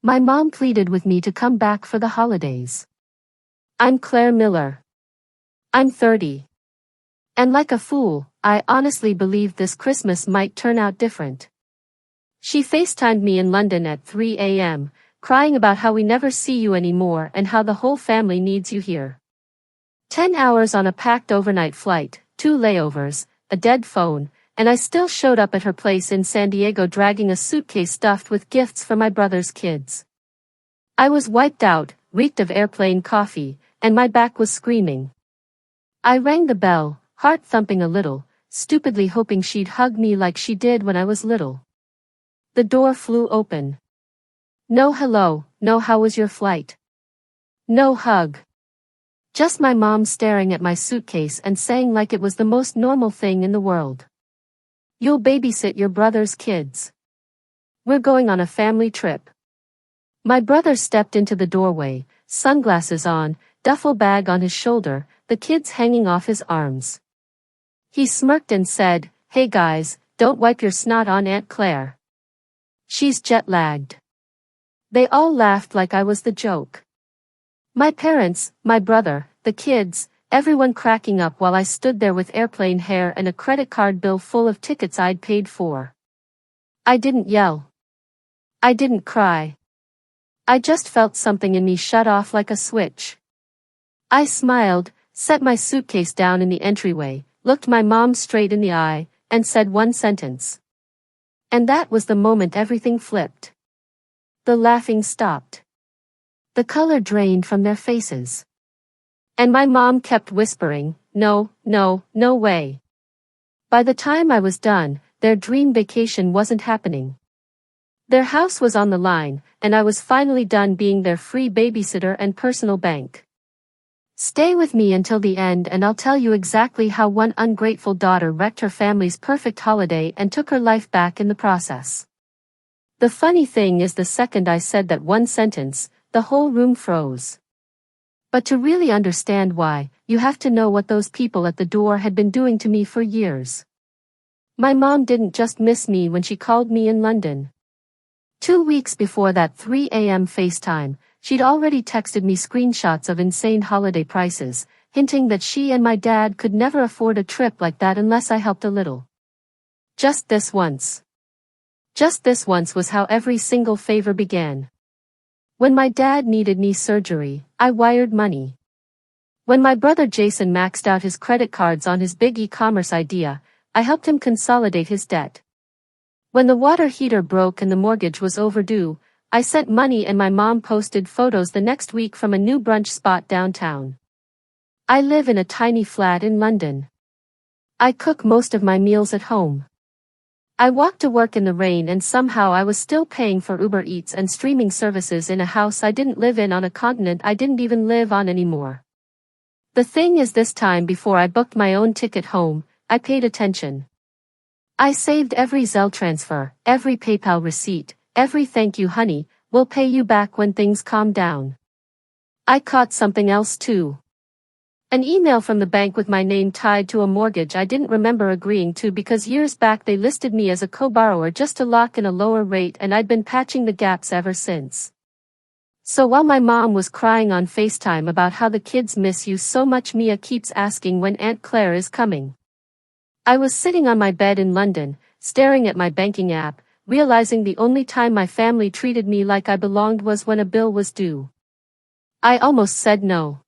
My mom pleaded with me to come back for the holidays. I'm Claire Miller. I'm 30. And like a fool, I honestly believed this Christmas might turn out different. She FaceTimed me in London at 3 a.m., crying about how we never see you anymore and how the whole family needs you here. 10 hours on a packed overnight flight, 2 layovers, a dead phone, and I still showed up at her place in San Diego dragging a suitcase stuffed with gifts for my brother's kids. I was wiped out, reeked of airplane coffee, and my back was screaming. I rang the bell, heart thumping a little, stupidly hoping she'd hug me like she did when I was little. The door flew open. No hello, no how was your flight? No hug. Just my mom staring at my suitcase and saying like it was the most normal thing in the world. You'll babysit your brother's kids. We're going on a family trip. My brother stepped into the doorway, sunglasses on, duffel bag on his shoulder, the kids hanging off his arms. He smirked and said, "Hey guys, don't wipe your snot on Aunt Claire. She's jet-lagged." They all laughed like I was the joke. My parents, my brother, the kids, everyone cracking up while I stood there with airplane hair and a credit card bill full of tickets I'd paid for. I didn't yell. I didn't cry. I just felt something in me shut off like a switch. I smiled, set my suitcase down in the entryway, looked my mom straight in the eye, and said one sentence. And that was the moment everything flipped. The laughing stopped. The color drained from their faces. And my mom kept whispering, "No, no, no way." By the time I was done, their dream vacation wasn't happening. Their house was on the line, and I was finally done being their free babysitter and personal bank. Stay with me until the end and I'll tell you exactly how one ungrateful daughter wrecked her family's perfect holiday and took her life back in the process. The funny thing is the second I said that one sentence, the whole room froze. But to really understand why, you have to know what those people at the door had been doing to me for years. My mom didn't just miss me when she called me in London. 2 weeks before that 3 a.m. FaceTime, she'd already texted me screenshots of insane holiday prices, hinting that she and my dad could never afford a trip like that unless I helped a little. Just this once. Just this once was how every single favor began. When my dad needed knee surgery, I wired money. When my brother Jason maxed out his credit cards on his big e-commerce idea, I helped him consolidate his debt. When the water heater broke and the mortgage was overdue, I sent money and my mom posted photos the next week from a new brunch spot downtown. I live in a tiny flat in London. I cook most of my meals at home. I walked to work in the rain and somehow I was still paying for Uber Eats and streaming services in a house I didn't live in on a continent I didn't even live on anymore. The thing is this time before I booked my own ticket home, I paid attention. I saved every Zelle transfer, every PayPal receipt, every "thank you honey, we'll pay you back when things calm down." I caught something else too. An email from the bank with my name tied to a mortgage I didn't remember agreeing to because years back they listed me as a co-borrower just to lock in a lower rate and I'd been patching the gaps ever since. So while my mom was crying on FaceTime about how the kids miss you so much, Mia keeps asking when Aunt Claire is coming. I was sitting on my bed in London, staring at my banking app, realizing the only time my family treated me like I belonged was when a bill was due. I almost said no.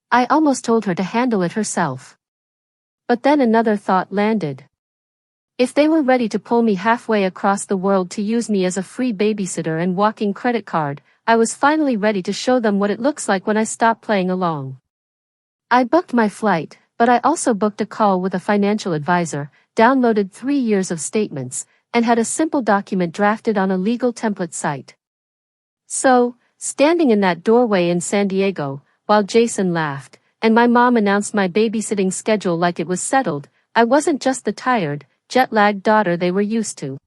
I almost told her to handle it herself. But then another thought landed. If they were ready to pull me halfway across the world to use me as a free babysitter and walking credit card, I was finally ready to show them what it looks like when I stop playing along. I booked my flight, but I also booked a call with a financial advisor, downloaded 3 years of statements, and had a simple document drafted on a legal template site. So, standing in that doorway in San Diego, while Jason laughed, and my mom announced my babysitting schedule like it was settled, I wasn't just the tired, jet-lagged daughter they were used to.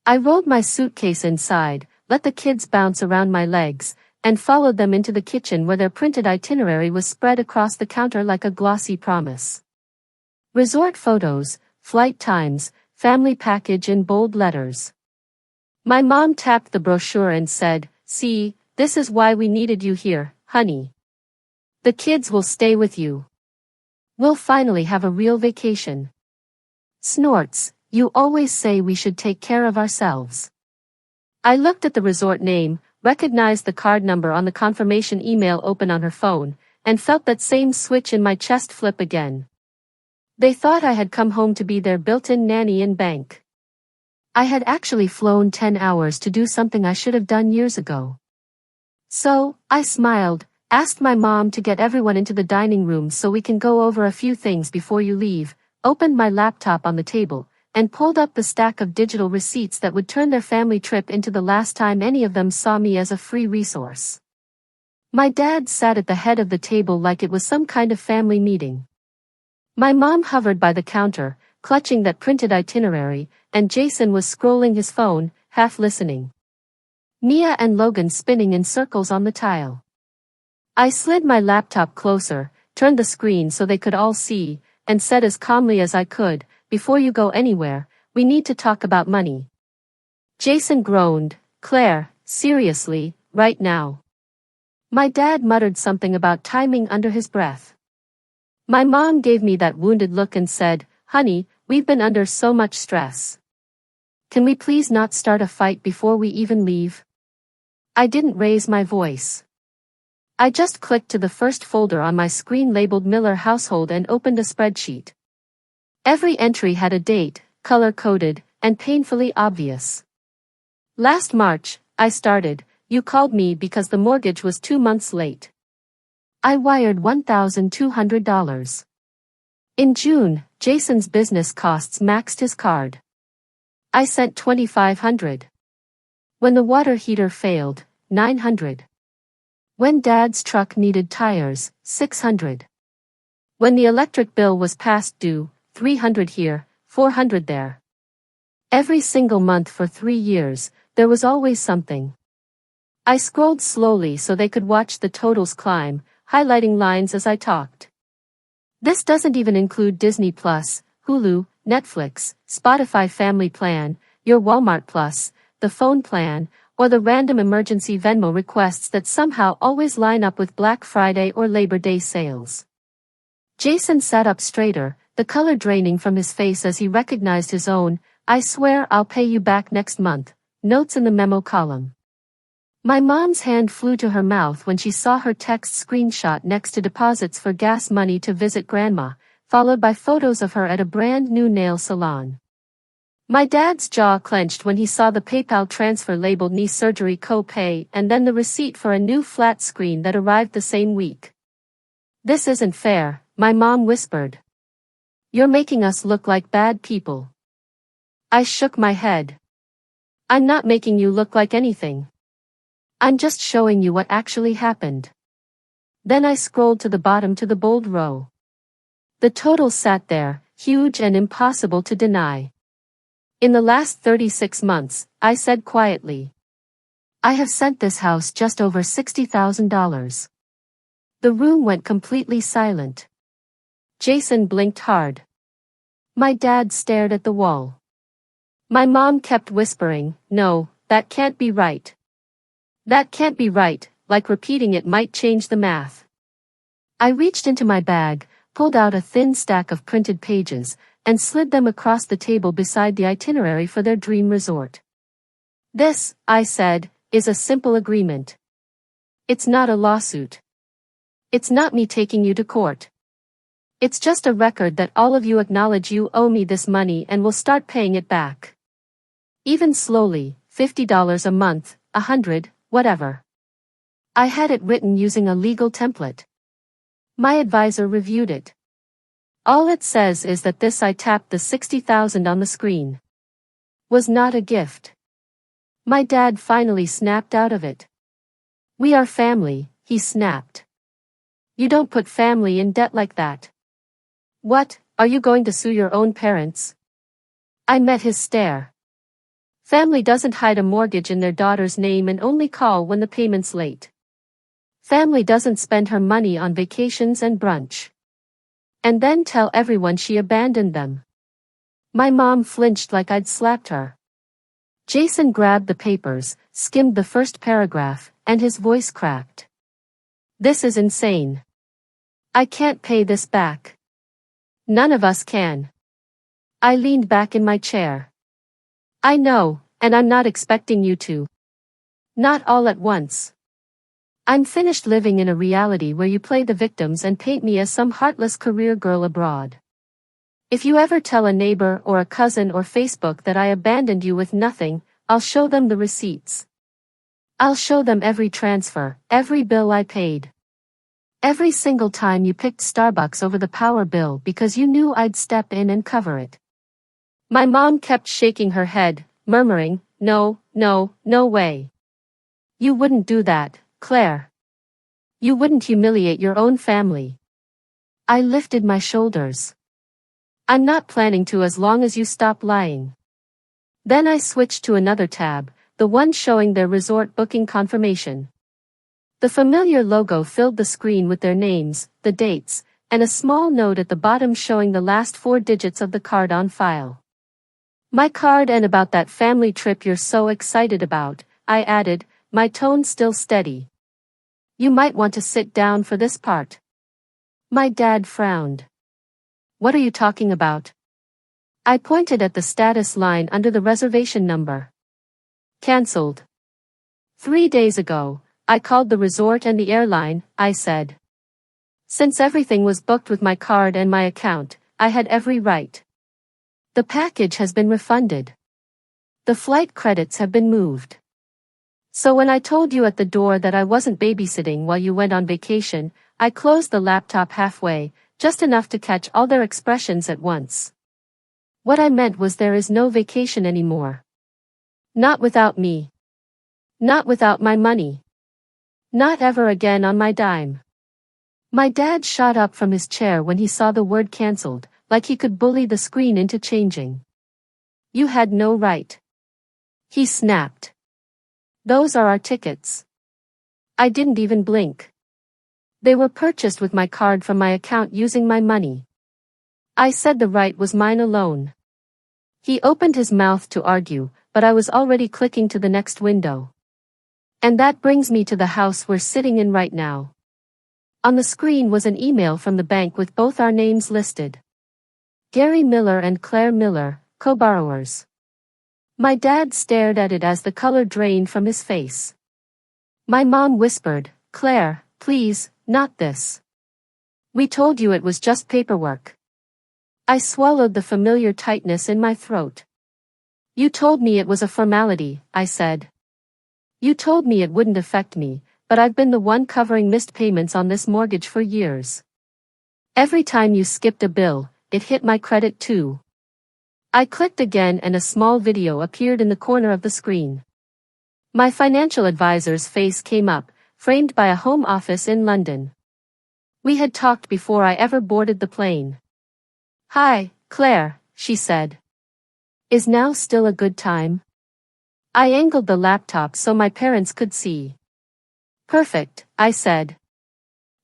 I rolled my suitcase inside, let the kids bounce around my legs, and followed them into the kitchen where their printed itinerary was spread across the counter like a glossy promise. Resort photos, flight times, family package in bold letters. My mom tapped the brochure and said, "See, this is why we needed you here, honey. The kids will stay with you. We'll finally have a real vacation." Snorts, "You always say we should take care of ourselves." I looked at the resort name, recognized the card number on the confirmation email open on her phone, and felt that same switch in my chest flip again. They thought I had come home to be their built-in nanny and bank. I had actually flown 10 hours to do something I should have done years ago. So, I smiled, asked my mom to get everyone into the dining room so we can go over a few things before you leave, opened my laptop on the table, and pulled up the stack of digital receipts that would turn their family trip into the last time any of them saw me as a free resource. My dad sat at the head of the table like it was some kind of family meeting. My mom hovered by the counter, clutching that printed itinerary, and Jason was scrolling his phone, half listening. Mia and Logan spinning in circles on the tile. I slid my laptop closer, turned the screen so they could all see, and said as calmly as I could, "Before you go anywhere, we need to talk about money." Jason groaned, "Claire, seriously, right now?" My dad muttered something about timing under his breath. My mom gave me that wounded look and said, "Honey, we've been under so much stress. Can we please not start a fight before we even leave?" I didn't raise my voice. I just clicked to the first folder on my screen labeled Miller Household and opened a spreadsheet. Every entry had a date, color-coded, and painfully obvious. "Last March, I started, you called me because the mortgage was 2 months late. I wired $1,200. In June, Jason's business costs maxed his card. I sent $2,500. When the water heater failed, $900. When Dad's truck needed tires, $600. When the electric bill was past due, $300 here, $400 there. Every single month for 3 years, there was always something." I scrolled slowly so they could watch the totals climb, highlighting lines as I talked. This doesn't even include Disney Plus, Hulu, Netflix, Spotify Family Plan, your Walmart Plus, the phone plan, or the random emergency Venmo requests that somehow always line up with Black Friday or Labor Day sales. Jason sat up straighter, the color draining from his face as he recognized his own, "I swear I'll pay you back next month," notes in the memo column. My mom's hand flew to her mouth when she saw her text screenshot next to deposits for gas money to visit grandma, followed by photos of her at a brand new nail salon. My dad's jaw clenched when he saw the PayPal transfer labeled knee surgery co-pay and then the receipt for a new flat screen that arrived the same week. "This isn't fair," my mom whispered. "You're making us look like bad people." I shook my head. "I'm not making you look like anything. I'm just showing you what actually happened." Then I scrolled to the bottom to the bold row. The total sat there, huge and impossible to deny. "In the last 36 months, I said quietly, I have sent this house just over $60,000. The room went completely silent. Jason blinked hard. My dad stared at the wall. My mom kept whispering, "No, that can't be right. That can't be right," like repeating it might change the math. I reached into my bag, pulled out a thin stack of printed pages, and slid them across the table beside the itinerary for their dream resort. "This," I said, "is a simple agreement. It's not a lawsuit. It's not me taking you to court. It's just a record that all of you acknowledge you owe me this money and will start paying it back. Even slowly, $50 a month, 100, whatever." I had it written using a legal template. My advisor reviewed it. "All it says is that this," I tapped the 60,000 on the screen, "was not a gift." My dad finally snapped out of it. "We are family," he snapped. "You don't put family in debt like that." "What, are you going to sue your own parents?" I met his stare. Family doesn't hide a mortgage in their daughter's name and only call when the payment's late. Family doesn't spend her money on vacations and brunch and then tell everyone she abandoned them. My mom flinched like I'd slapped her. Jason grabbed the papers, skimmed the first paragraph, and his voice cracked. This is insane. I can't pay this back. None of us can. I leaned back in my chair. I know, and I'm not expecting you to. Not all at once. I'm finished living in a reality where you play the victims and paint me as some heartless career girl abroad. If you ever tell a neighbor or a cousin or Facebook that I abandoned you with nothing, I'll show them the receipts. I'll show them every transfer, every bill I paid. Every single time you picked Starbucks over the power bill because you knew I'd step in and cover it. My mom kept shaking her head, murmuring, "No, no, no way. You wouldn't do that, Claire. You wouldn't humiliate your own family." I lifted my shoulders. I'm not planning to as long as you stop lying. Then I switched to another tab, the one showing their resort booking confirmation. The familiar logo filled the screen with their names, the dates, and a small note at the bottom showing the last 4 digits of the card on file. My card and about that family trip you're so excited about, I added, my tone still steady. You might want to sit down for this part. My dad frowned. What are you talking about? I pointed at the status line under the reservation number. Cancelled. 3 days ago, I called the resort and the airline, I said. Since everything was booked with my card and my account, I had every right. The package has been refunded. The flight credits have been moved. So when I told you at the door that I wasn't babysitting while you went on vacation, I closed the laptop halfway, just enough to catch all their expressions at once. What I meant was there is no vacation anymore. Not without me. Not without my money. Not ever again on my dime. My dad shot up from his chair when he saw the word cancelled, like he could bully the screen into changing. You had no right. He snapped. Those are our tickets. I didn't even blink. They were purchased with my card from my account using my money. I said the right was mine alone. He opened his mouth to argue, but I was already clicking to the next window. And that brings me to the house we're sitting in right now. On the screen was an email from the bank with both our names listed. Gary Miller and Claire Miller, co-borrowers. My dad stared at it as the color drained from his face. My mom whispered, Claire, please, not this. We told you it was just paperwork. I swallowed the familiar tightness in my throat. You told me it was a formality, I said. You told me it wouldn't affect me, but I've been the one covering missed payments on this mortgage for years. Every time you skipped a bill, it hit my credit too. I clicked again and a small video appeared in the corner of the screen. My financial advisor's face came up, framed by a home office in London. We had talked before I ever boarded the plane. Hi, Claire, she said. Is now still a good time? I angled the laptop so my parents could see. Perfect, I said.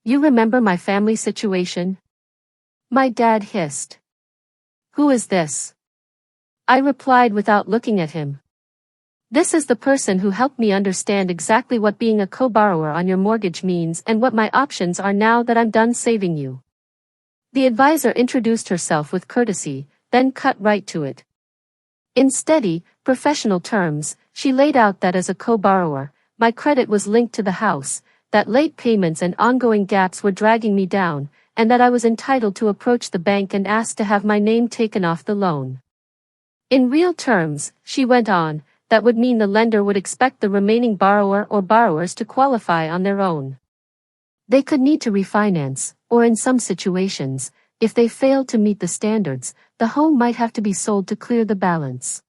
You remember my family situation? My dad hissed. Who is this? I replied without looking at him. This is the person who helped me understand exactly what being a co-borrower on your mortgage means and what my options are now that I'm done saving you. The advisor introduced herself with courtesy, then cut right to it. In steady, professional terms, she laid out that as a co-borrower, my credit was linked to the house, that late payments and ongoing gaps were dragging me down, and that I was entitled to approach the bank and ask to have my name taken off the loan. In real terms, she went on, that would mean the lender would expect the remaining borrower or borrowers to qualify on their own. They could need to refinance, or in some situations, if they failed to meet the standards, the home might have to be sold to clear the balance.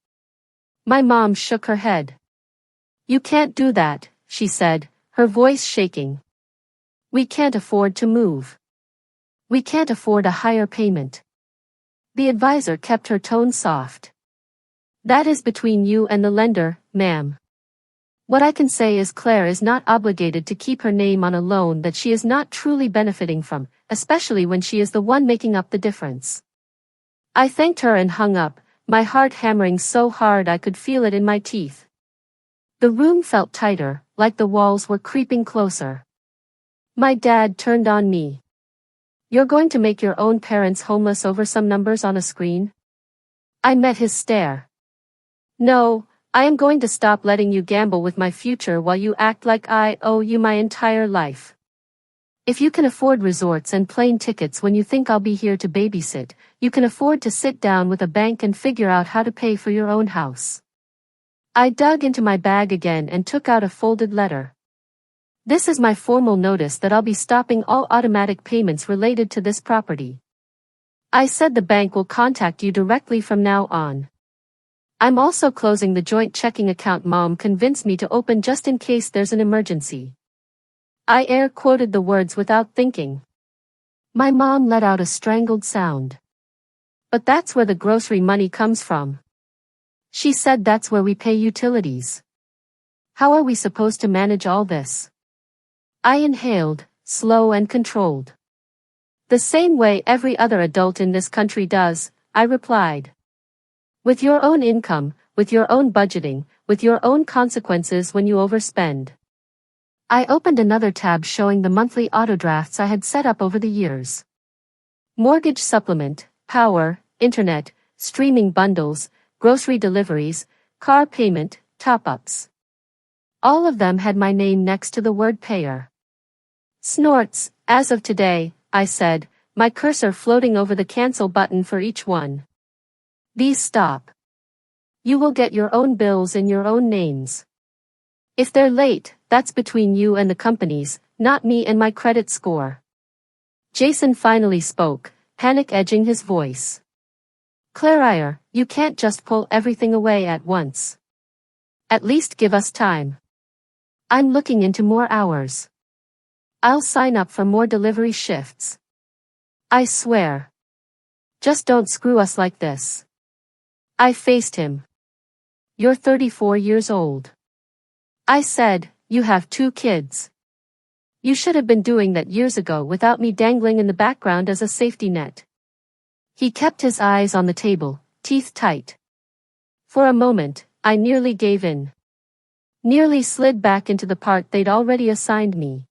My mom shook her head. You can't do that, she said, her voice shaking. We can't afford to move. We can't afford a higher payment. The advisor kept her tone soft. That is between you and the lender, ma'am. What I can say is Claire is not obligated to keep her name on a loan that she is not truly benefiting from, especially when she is the one making up the difference. I thanked her and hung up, my heart hammering so hard I could feel it in my teeth. The room felt tighter, like the walls were creeping closer. My dad turned on me. "You're going to make your own parents homeless over some numbers on a screen?" I met his stare. "No, I am going to stop letting you gamble with my future while you act like I owe you my entire life. If you can afford resorts and plane tickets when you think I'll be here to babysit, you can afford to sit down with a bank and figure out how to pay for your own house." I dug into my bag again and took out a folded letter. "This is my formal notice that I'll be stopping all automatic payments related to this property. I said the bank will contact you directly from now on. I'm also closing the joint checking account Mom convinced me to open just in case there's an emergency." I air quoted the words without thinking. My mom let out a strangled sound. "But that's where the grocery money comes from. She said that's where we pay utilities. How are we supposed to manage all this?" I inhaled, slow and controlled. "The same way every other adult in this country does," I replied. "With your own income, with your own budgeting, with your own consequences when you overspend." I opened another tab showing the monthly autodrafts I had set up over the years. Mortgage supplement, power, internet, streaming bundles, grocery deliveries, car payment, top-ups. All of them had my name next to the word payer. "Snorts, as of today," I said, my cursor floating over the cancel button for each one. "These stop. You will get your own bills in your own names. If they're late, that's between you and the companies, not me and my credit score." Jason finally spoke, panic edging his voice. "Claire, you can't just pull everything away at once. At least give us time. I'm looking into more hours. I'll sign up for more delivery shifts. I swear. Just don't screw us like this." I faced him. "You're 34 years old. I said, you have 2 kids. You should have been doing that years ago without me dangling in the background as a safety net." He kept his eyes on the table, teeth tight. For a moment, I nearly gave in. Nearly slid back into the part they'd already assigned me.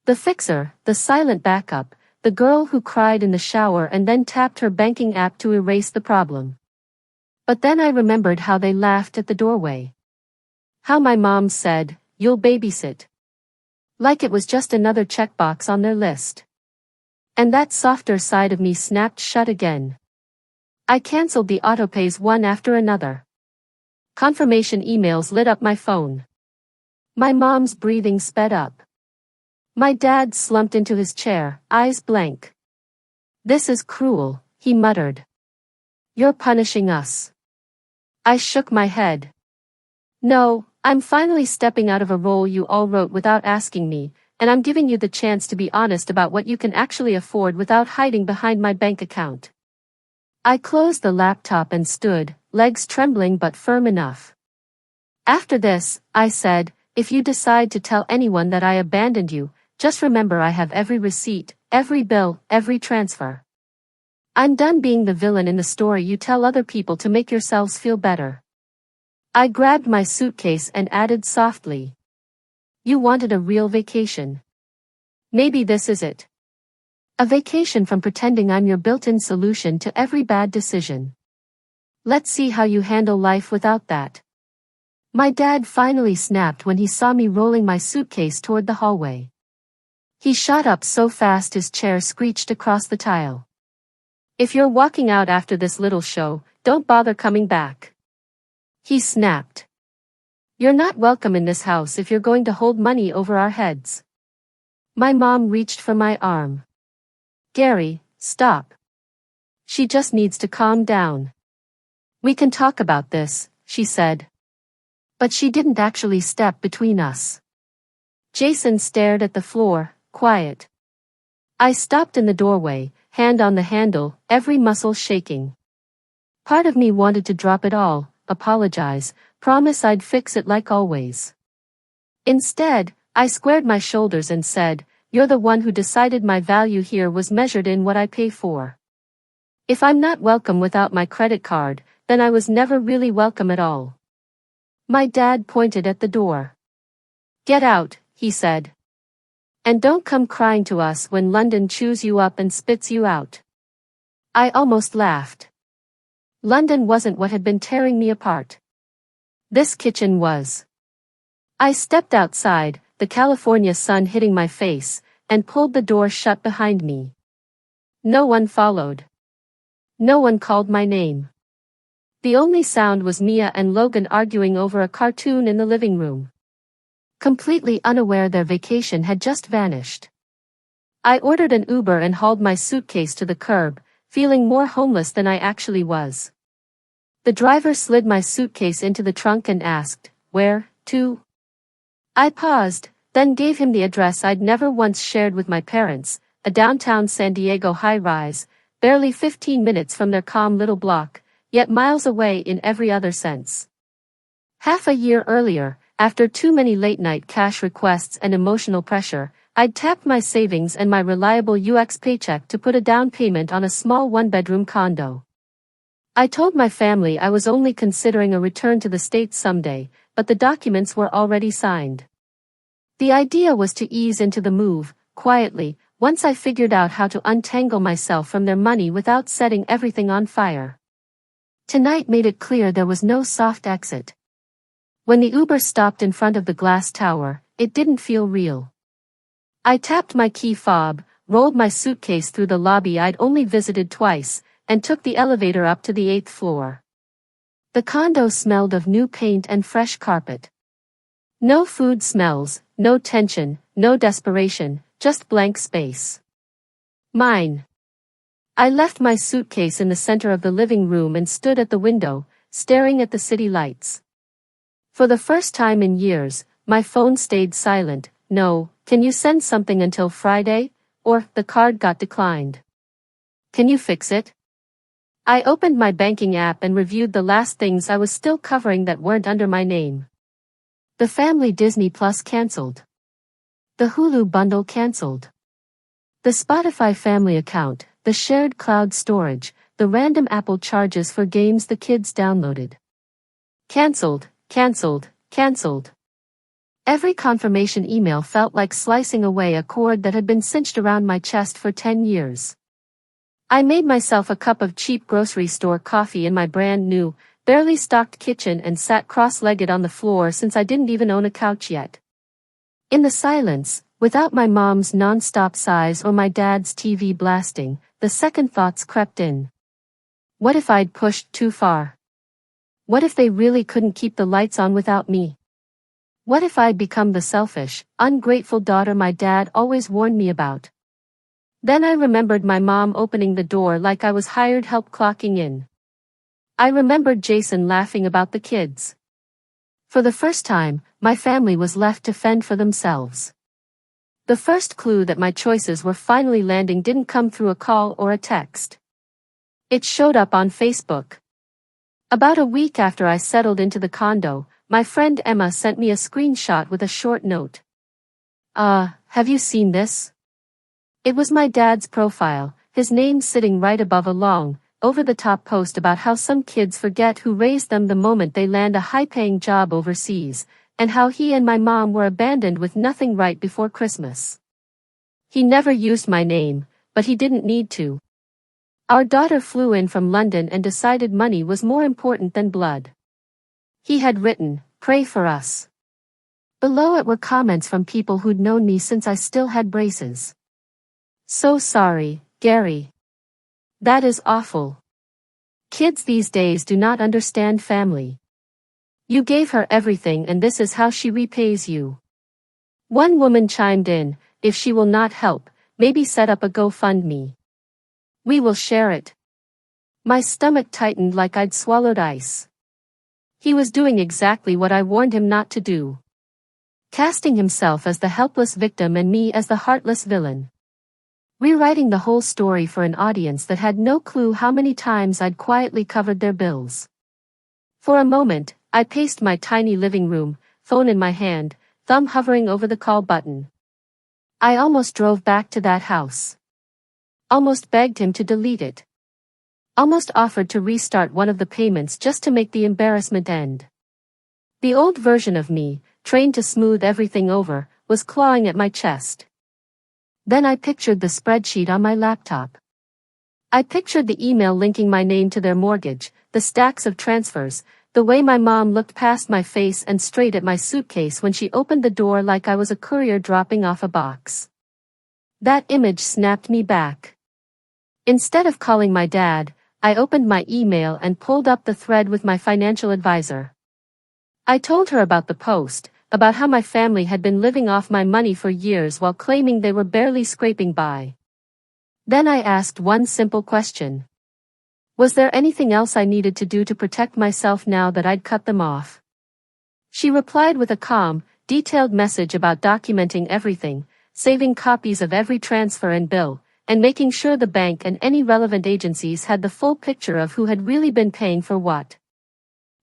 The fixer, the silent backup, the girl who cried in the shower and then tapped her banking app to erase the problem. But then I remembered how they laughed at the doorway. How my mom said, "You'll babysit." Like it was just another checkbox on their list. And that softer side of me snapped shut again. I canceled the autopays one after another. Confirmation emails lit up my phone. My mom's breathing sped up. My dad slumped into his chair, eyes blank. "This is cruel," he muttered. "You're punishing us." I shook my head. "No, I'm finally stepping out of a role you all wrote without asking me, and I'm giving you the chance to be honest about what you can actually afford without hiding behind my bank account." I closed the laptop and stood, legs trembling but firm enough. "After this," I said, "if you decide to tell anyone that I abandoned you, just remember I have every receipt, every bill, every transfer. I'm done being the villain in the story you tell other people to make yourselves feel better." I grabbed my suitcase and added softly, "You wanted a real vacation. Maybe this is it. A vacation from pretending I'm your built-in solution to every bad decision. Let's see how you handle life without that." My dad finally snapped when he saw me rolling my suitcase toward the hallway. He shot up so fast his chair screeched across the tile. "If you're walking out after this little show, don't bother coming back," he snapped. "You're not welcome in this house if you're going to hold money over our heads." My mom reached for my arm. "Gary, stop. She just needs to calm down. We can talk about this," she said. But she didn't actually step between us. Jason stared at the floor, quiet. I stopped in the doorway, hand on the handle, every muscle shaking. Part of me wanted to drop it all, apologize, promise I'd fix it like always. Instead, I squared my shoulders and said, "You're the one who decided my value here was measured in what I pay for. If I'm not welcome without my credit card, then I was never really welcome at all. My dad pointed at the door. "Get out," he said. "And don't come crying to us when London chews you up and spits you out." I almost laughed. London wasn't what had been tearing me apart. This kitchen was. I stepped outside, the California sun hitting my face, and pulled the door shut behind me. No one followed. No one called my name. The only sound was Mia and Logan arguing over a cartoon in the living room. Completely unaware their vacation had just vanished. I ordered an Uber and hauled my suitcase to the curb, feeling more homeless than I actually was. The driver slid my suitcase into the trunk and asked, "Where to?" I paused, then gave him the address I'd never once shared with my parents, a downtown San Diego high-rise, barely 15 minutes from their calm little block, yet miles away in every other sense. Half a year earlier, after too many late-night cash requests and emotional pressure, I'd tapped my savings and my reliable UX paycheck to put a down payment on a small one-bedroom condo. I told my family I was only considering a return to the States someday, but the documents were already signed. The idea was to ease into the move, quietly, once I figured out how to untangle myself from their money without setting everything on fire. Tonight made it clear there was no soft exit. When the Uber stopped in front of the glass tower, it didn't feel real. I tapped my key fob, rolled my suitcase through the lobby I'd only visited twice, and took the elevator up to the 8th floor. The condo smelled of new paint and fresh carpet. No food smells, no tension, no desperation, just blank space. Mine. I left my suitcase in the center of the living room and stood at the window, staring at the city lights. For the first time in years, my phone stayed silent. "No, can you send something until Friday?" Or, "The card got declined. Can you fix it?" I opened my banking app and reviewed the last things I was still covering that weren't under my name. The family Disney Plus canceled. The Hulu bundle canceled. The Spotify family account, the shared cloud storage, the random Apple charges for games the kids downloaded. Canceled, canceled, canceled. Every confirmation email felt like slicing away a cord that had been cinched around my chest for 10 years. I made myself a cup of cheap grocery store coffee in my brand new, barely stocked kitchen and sat cross-legged on the floor since I didn't even own a couch yet. In the silence, without my mom's non-stop sighs or my dad's TV blasting, the second thoughts crept in. What if I'd pushed too far? What if they really couldn't keep the lights on without me? What if I'd become the selfish, ungrateful daughter my dad always warned me about? Then I remembered my mom opening the door like I was hired help clocking in. I remembered Jason laughing about the kids. For the first time, my family was left to fend for themselves. The first clue that my choices were finally landing didn't come through a call or a text. It showed up on Facebook. About a week after I settled into the condo, my friend Emma sent me a screenshot with a short note. Have you seen this?" It was my dad's profile, his name sitting right above a long, over-the-top post about how some kids forget who raised them the moment they land a high-paying job overseas, and how he and my mom were abandoned with nothing right before Christmas. He never used my name, but he didn't need to. Our daughter flew in from London and decided money was more important than blood. He had written, "Pray for us." Below it were comments from people who'd known me since I still had braces. "So sorry, Gary. That is awful. Kids these days do not understand family. You gave her everything and this is how she repays you." One woman chimed in, "If she will not help, maybe set up a GoFundMe. We will share it." My stomach tightened like I'd swallowed ice. He was doing exactly what I warned him not to do. Casting himself as the helpless victim and me as the heartless villain. Rewriting the whole story for an audience that had no clue how many times I'd quietly covered their bills. For a moment, I paced my tiny living room, phone in my hand, thumb hovering over the call button. I almost drove back to that house. Almost begged him to delete it. Almost offered to restart one of the payments just to make the embarrassment end. The old version of me, trained to smooth everything over, was clawing at my chest. Then I pictured the spreadsheet on my laptop. I pictured the email linking my name to their mortgage, the stacks of transfers, the way my mom looked past my face and straight at my suitcase when she opened the door like I was a courier dropping off a box. That image snapped me back. Instead of calling my dad, I opened my email and pulled up the thread with my financial advisor. I told her about the post, about how my family had been living off my money for years while claiming they were barely scraping by. Then I asked one simple question. Was there anything else I needed to do to protect myself now that I'd cut them off? She replied with a calm, detailed message about documenting everything, saving copies of every transfer and bill, and making sure the bank and any relevant agencies had the full picture of who had really been paying for what.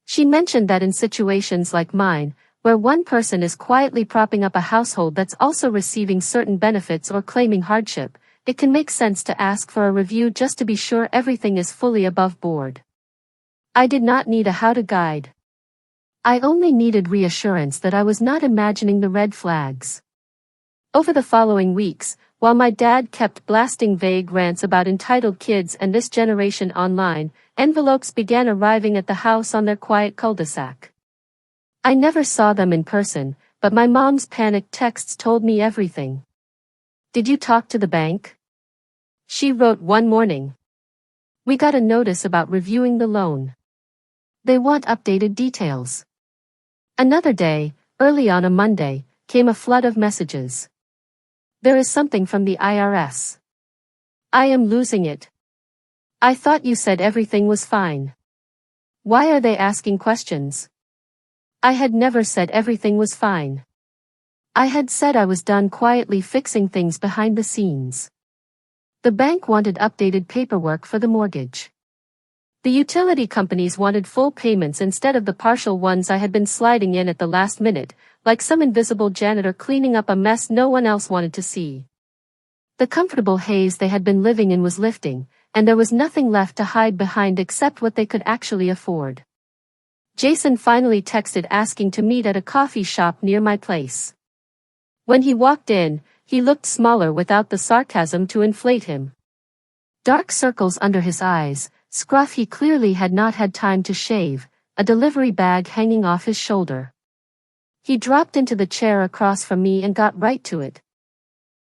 She mentioned that in situations like mine, where one person is quietly propping up a household that's also receiving certain benefits or claiming hardship, it can make sense to ask for a review just to be sure everything is fully above board. I did not need a how-to guide. I only needed reassurance that I was not imagining the red flags. Over the following weeks, while my dad kept blasting vague rants about entitled kids and this generation online, envelopes began arriving at the house on their quiet cul-de-sac. I never saw them in person, but my mom's panicked texts told me everything. Did you talk to the bank? She wrote one morning. We got a notice about reviewing the loan. They want updated details. Another day, early on a Monday, came a flood of messages. There is something from the IRS. I am losing it. I thought you said everything was fine. Why are they asking questions? I had never said everything was fine. I had said I was done quietly fixing things behind the scenes. The bank wanted updated paperwork for the mortgage. The utility companies wanted full payments instead of the partial ones I had been sliding in at the last minute, like some invisible janitor cleaning up a mess no one else wanted to see. The comfortable haze they had been living in was lifting, and there was nothing left to hide behind except what they could actually afford. Jason finally texted asking to meet at a coffee shop near my place. When he walked in, he looked smaller without the sarcasm to inflate him. Dark circles under his eyes, scruff he clearly had not had time to shave, a delivery bag hanging off his shoulder. He dropped into the chair across from me and got right to it.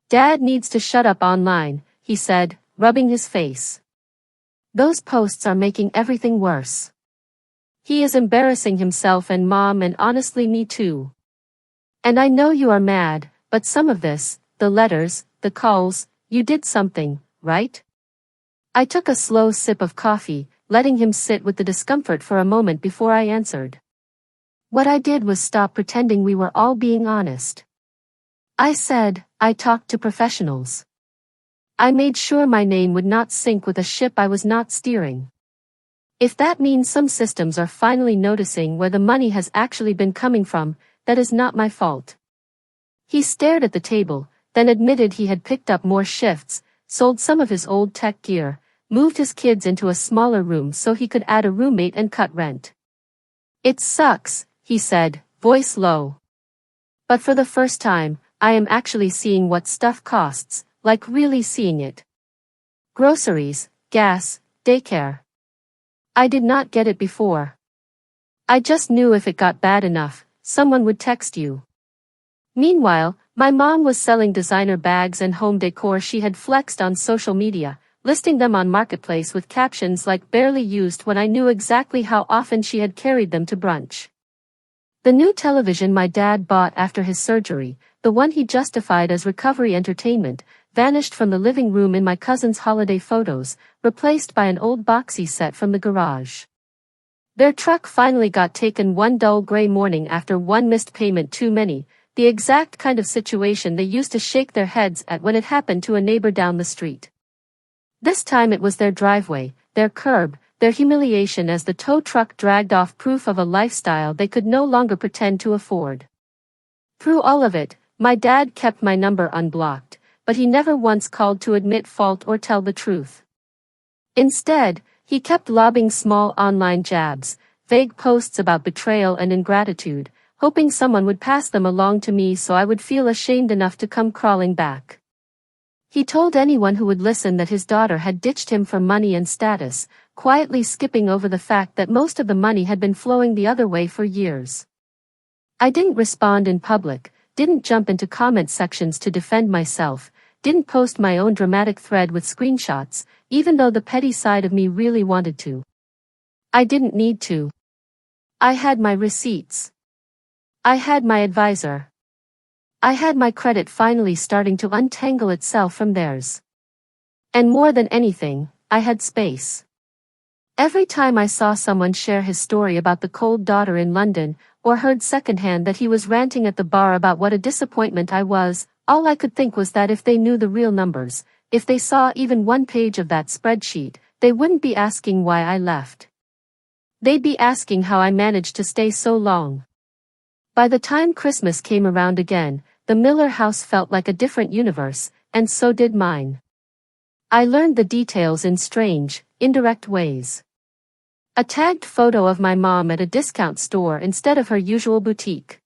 Dad needs to shut up online, he said, rubbing his face. Those posts are making everything worse. He is embarrassing himself and Mom and honestly me too. And I know you are mad, but some of this, the letters, the calls, you did something, right? I took a slow sip of coffee, letting him sit with the discomfort for a moment before I answered. What I did was stop pretending we were all being honest. I said, I talked to professionals. I made sure my name would not sink with a ship I was not steering. If that means some systems are finally noticing where the money has actually been coming from, that is not my fault. He stared at the table, then admitted he had picked up more shifts, sold some of his old tech gear, moved his kids into a smaller room so he could add a roommate and cut rent. It sucks, he said, voice low. But for the first time, I am actually seeing what stuff costs, like really seeing it. Groceries, gas, daycare. I did not get it before. I just knew if it got bad enough, someone would text you. Meanwhile, my mom was selling designer bags and home decor she had flexed on social media, listing them on Marketplace with captions like barely used when I knew exactly how often she had carried them to brunch. The new television my dad bought after his surgery, the one he justified as recovery entertainment, vanished from the living room in my cousin's holiday photos, replaced by an old boxy set from the garage. Their truck finally got taken one dull gray morning after one missed payment too many, the exact kind of situation they used to shake their heads at when it happened to a neighbor down the street. This time it was their driveway, their curb, their humiliation as the tow truck dragged off proof of a lifestyle they could no longer pretend to afford. Through all of it, my dad kept my number unblocked, but he never once called to admit fault or tell the truth. Instead, he He kept lobbing small online jabs, vague posts about betrayal and ingratitude, hoping someone would pass them along to me so I would feel ashamed enough to come crawling back. He told anyone who would listen that his daughter had ditched him for money and status, quietly skipping over the fact that most of the money had been flowing the other way for years. I didn't respond in public, didn't jump into comment sections to defend myself, didn't post my own dramatic thread with screenshots, even though the petty side of me really wanted to. I didn't need to. I had my receipts. I had my advisor. I had my credit finally starting to untangle itself from theirs. And more than anything, I had space. Every time I saw someone share his story about the cold daughter in London, or heard secondhand that he was ranting at the bar about what a disappointment I was, all I could think was that if they knew the real numbers, if they saw even one page of that spreadsheet, they wouldn't be asking why I left. They'd be asking how I managed to stay so long. By the time Christmas came around again, the Miller house felt like a different universe, and so did mine. I learned the details in strange, indirect ways. A tagged photo of my mom at a discount store instead of her usual boutique.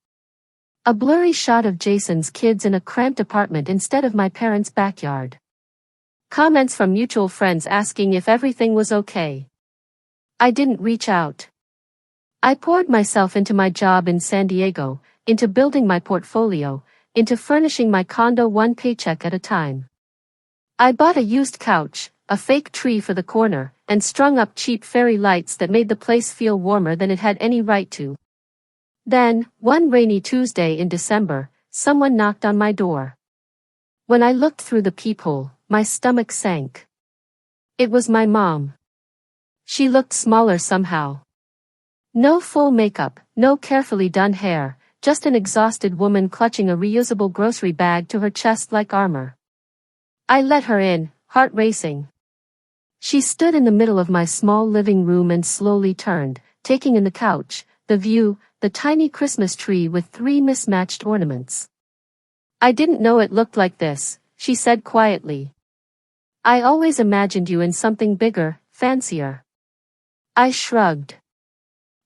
A blurry shot of Jason's kids in a cramped apartment instead of my parents' backyard. Comments from mutual friends asking if everything was okay. I didn't reach out. I poured myself into my job in San Diego, into building my portfolio, into furnishing my condo one paycheck at a time. I bought a used couch, a fake tree for the corner, and strung up cheap fairy lights that made the place feel warmer than it had any right to. Then, one rainy Tuesday in December, someone knocked on my door. When I looked through the peephole, my stomach sank. It was my mom. She looked smaller somehow. No full makeup, no carefully done hair, just an exhausted woman clutching a reusable grocery bag to her chest like armor. I let her in, heart racing. She stood in the middle of my small living room and slowly turned, taking in the couch, the view, the tiny Christmas tree with 3 mismatched ornaments. I didn't know it looked like this, she said quietly. I always imagined you in something bigger, fancier. I shrugged.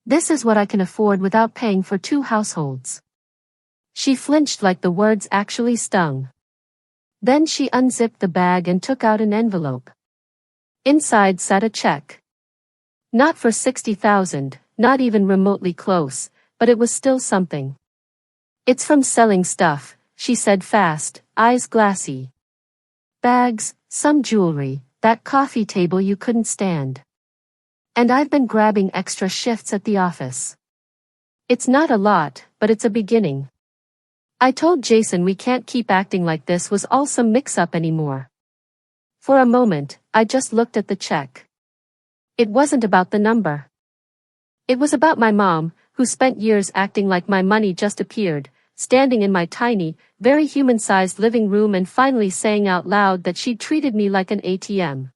This is what I can afford without paying for 2 households. She flinched like the words actually stung. Then she unzipped the bag and took out an envelope. Inside sat a check. Not for 60,000, not even remotely close, but it was still something. It's from selling stuff, she said fast, eyes glassy. Bags, some jewelry, that coffee table you couldn't stand. And I've been grabbing extra shifts at the office. It's not a lot, but it's a beginning. I told Jason we can't keep acting like this was all some mix-up anymore. For a moment, I just looked at the check. It wasn't about the number. It was about my mom, who spent years acting like my money just appeared, standing in my tiny, very human-sized living room and finally saying out loud that she'd treated me like an ATM.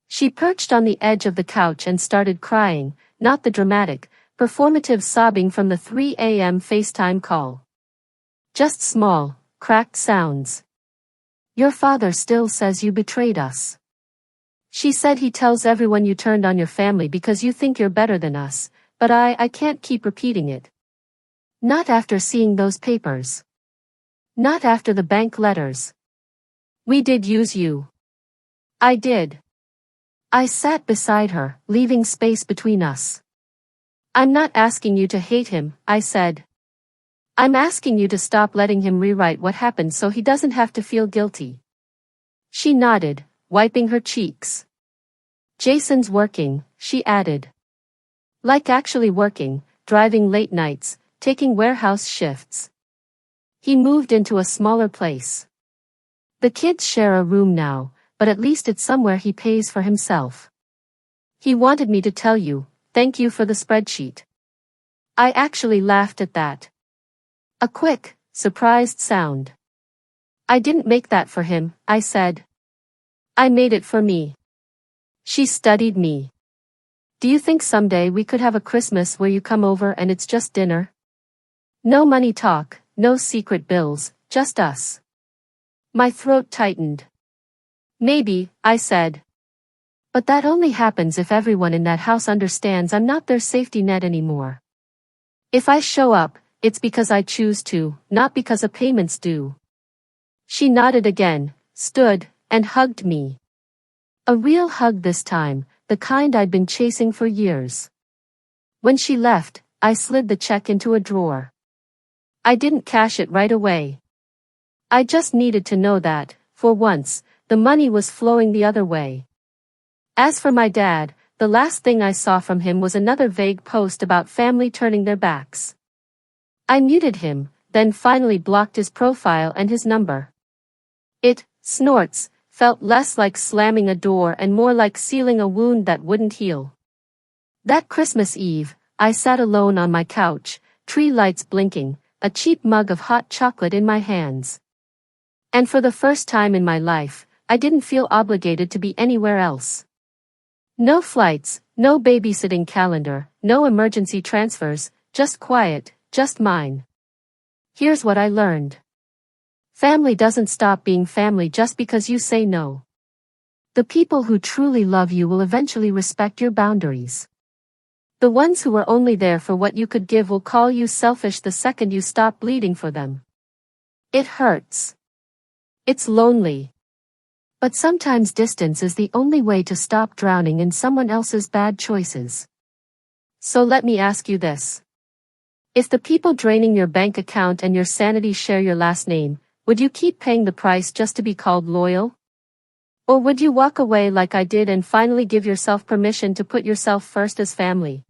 She perched on the edge of the couch and started crying, not the dramatic, performative sobbing from the 3 a.m. FaceTime call. Just small, cracked sounds. Your father still says you betrayed us. She said he tells everyone you turned on your family because you think you're better than us, but I can't keep repeating it. Not after seeing those papers. Not after the bank letters. We did use you. I did. I sat beside her, leaving space between us. I'm not asking you to hate him, I said. I'm asking you to stop letting him rewrite what happened so he doesn't have to feel guilty. She nodded, wiping her cheeks. Jason's working, she added. Like actually working, driving late nights, taking warehouse shifts. He moved into a smaller place. The kids share a room now, but at least it's somewhere he pays for himself. He wanted me to tell you, thank you for the spreadsheet. I actually laughed at that. A quick, surprised sound. I didn't make that for him, I said. I made it for me. She studied me. Do you think someday we could have a Christmas where you come over and it's just dinner? No money talk, no secret bills, just us. My throat tightened. Maybe, I said. But that only happens if everyone in that house understands I'm not their safety net anymore. If I show up, it's because I choose to, not because a payment's due. She nodded again, stood, and hugged me. A real hug this time, the kind I'd been chasing for years. When she left, I slid the check into a drawer. I didn't cash it right away. I just needed to know that, for once, the money was flowing the other way. As for my dad, the last thing I saw from him was another vague post about family turning their backs. I muted him, then finally blocked his profile and his number. It, snorts, felt less like slamming a door and more like sealing a wound that wouldn't heal. That Christmas Eve, I sat alone on my couch, tree lights blinking, a cheap mug of hot chocolate in my hands. And for the first time in my life, I didn't feel obligated to be anywhere else. No flights, no babysitting calendar, no emergency transfers, just quiet, just mine. Here's what I learned. Family doesn't stop being family just because you say no. The people who truly love you will eventually respect your boundaries. The ones who are only there for what you could give will call you selfish the second you stop bleeding for them. It hurts. It's lonely. But sometimes distance is the only way to stop drowning in someone else's bad choices. So let me ask you this. If the people draining your bank account and your sanity share your last name, would you keep paying the price just to be called loyal? Or would you walk away like I did and finally give yourself permission to put yourself first as family?